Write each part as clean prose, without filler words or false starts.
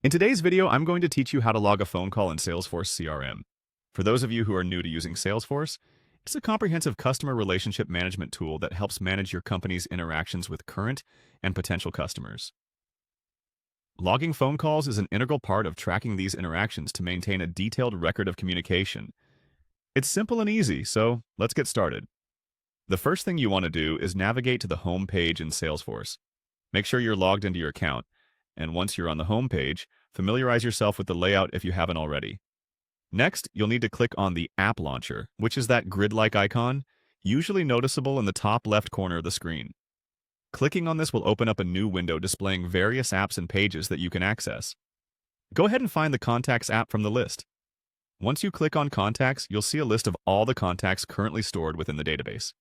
In today's video, I'm going to teach you how to log a phone call in Salesforce CRM. For those of you who are new to using Salesforce, it's a comprehensive customer relationship management tool that helps manage your company's interactions with current and potential customers. Logging phone calls is an integral part of tracking these interactions to maintain a detailed record of communication. It's simple and easy, so let's get started. The first thing you want to do is navigate to the home page in Salesforce. Make sure you're logged into your account, and once you're on the home page, familiarize yourself with the layout if you haven't already. Next, you'll need to click on the App Launcher, which is that grid-like icon, usually noticeable in the top left corner of the screen. Clicking on this will open up a new window displaying various apps and pages that you can access. Go ahead and find the Contacts app from the list. Once you click on Contacts, you'll see a list of all the contacts currently stored within the database.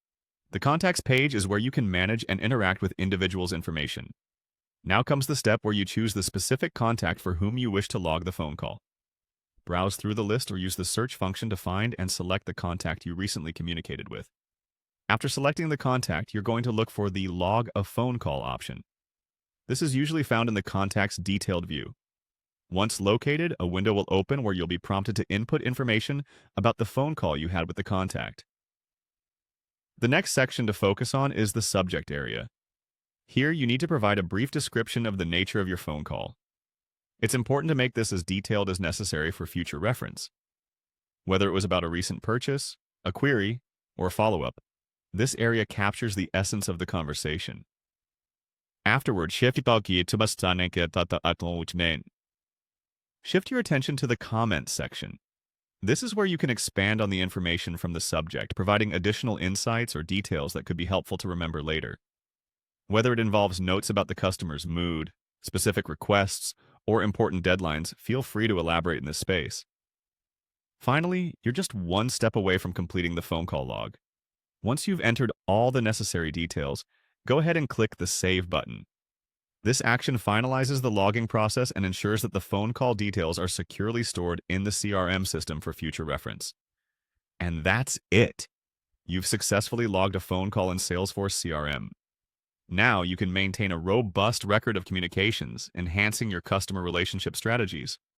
The Contacts page is where you can manage and interact with individuals' information. Now comes the step where you choose the specific contact for whom you wish to log the phone call. Browse through the list or use the search function to find and select the contact you recently communicated with. After selecting the contact, you're going to look for the Log a Phone Call option. This is usually found in the Contacts Detailed view. Once located, a window will open where you'll be prompted to input information about the phone call you had with the contact. The next section to focus on is the subject area. Here, you need to provide a brief description of the nature of your phone call. It's important to make this as detailed as necessary for future reference. Whether it was about a recent purchase, a query, or a follow-up, this area captures the essence of the conversation. Afterward, shift your attention to the comments section. This is where you can expand on the information from the subject, providing additional insights or details that could be helpful to remember later. Whether it involves notes about the customer's mood, specific requests, or important deadlines, feel free to elaborate in this space. Finally, you're just one step away from completing the phone call log. Once you've entered all the necessary details, go ahead and click the Save button. This action finalizes the logging process and ensures that the phone call details are securely stored in the CRM system for future reference. And that's it! You've successfully logged a phone call in Salesforce CRM. Now you can maintain a robust record of communications, enhancing your customer relationship strategies.